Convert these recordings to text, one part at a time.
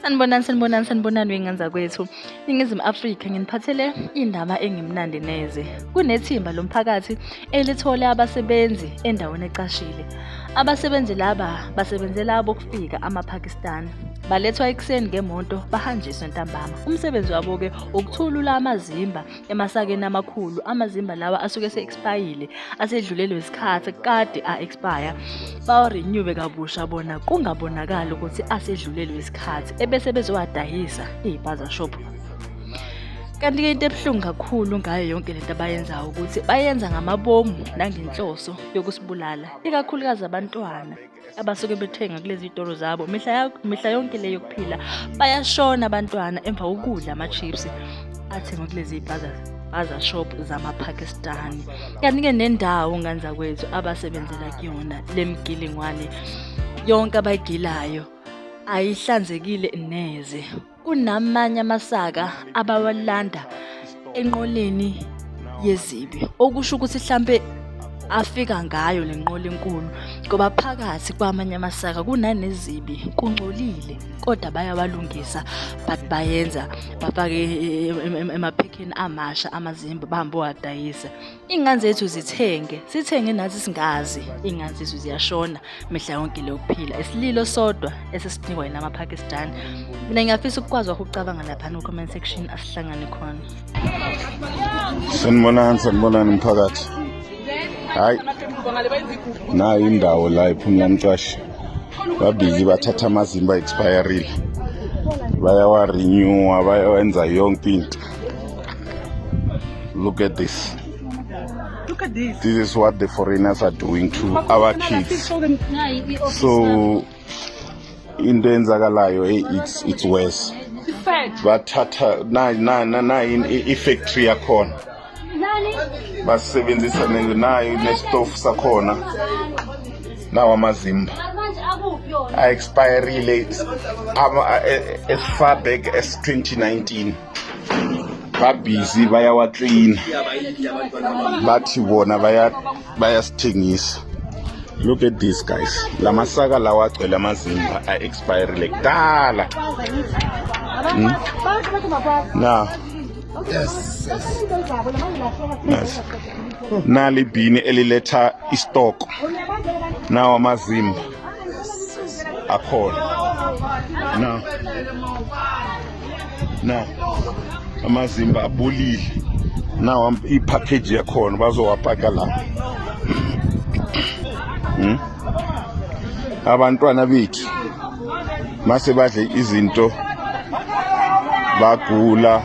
Sanibonani wengenza kwethu. Ningizimu Afrika nginiphathele indaba engimnandi neze. Kunethimba lomphakathi elithole abasebenzi endaweni eqashile. Abasebenzi laba basebenzela abokufika ama-Parkistan. Balethwa ekuseni ngemoto bahanjiswe ntambama. Umsebenzi wabo ke ukuthulula amazimba emasakeni amakhulu. Amazimba lawa asuke se-expayile, asedlulelwe isikhathi kade a-expire. Bawa-renew kabusha bona kungabonakala ukuthi asedlulelwe isikhathi ebese bezowadayisa ey'spaza shop. Kanti-ke into ebuhlungu kakhulu ngayo yonke lento abayenzayo ukuthi bayenza ngamabomu nangenhloso yokusibulala, ikakhulukazi abantwana abasuke bethenga kulezi zitoro zabo. Mihla yonke leyo kuphila bayashona abantwana emva kokudla ama-chips athengwa kulezi spaza shop zama-Parkistan. Kanti-ke nendawo nganza kwethu abasebenzela kuyona le mgilingwane yonke abayigilayo ayihlanzekile neze. Kunamanye amasaka abawalanda enqoleni yezibi, okusho ukuthi mhlambe afika ngayo le nqola enkulu ngoba phakathi kwamanye amasaka kunanezibi kungcolile, kodwa bayawalungisa but bayenza bafake emaphekeni amasha amazimba bahambe wadayisa. Iy'ngane zethu sithenge nathi singazi. Iy'ngane zethu ziyashona mihla yonke leyo kuphila, isililo sodwa esesinikwa yinama-Parkistan. Mina ngiyafisa ukukwazi ukucabanga lapha no-comment section asihlangane khona. Sanibonani mphakathi. Hayi, nayo indawo la iphumla mcashi babhizi bathatha amazimba expireile bayawa-renewa bayawenza yonke into. Look at this. This is what the foreigners are doing to our kids. So into enzakalayo it's worse. Bathatha na i-factory yakhona basebenzisa nayo nestofu sakhona nawo amazimba a-expireile as far back as 2019. Babhizi bayawaklina bathi bona bayasithengisa. Look at this guys, la masaka lawa agcwele amazimba a-expireile kudala. Now yes. Nali bhini eliletha istock nawo amazimba akhona. Now amazimba abulile nawo ipackage yakhona bazowapaka la. Abantwana bethu mase badle izinto bagula.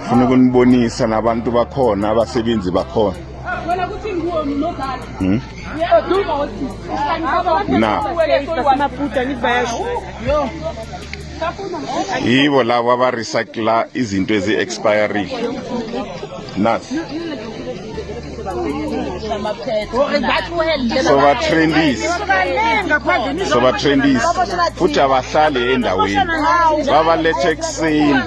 Funa ukunibonisa nabantu bakhona abasebenzi bakhona. Yibo labo abarecycla izinto ezi-expireile. Nazi so batrendisi futhi abahlale endaweni babalethe ekuseni.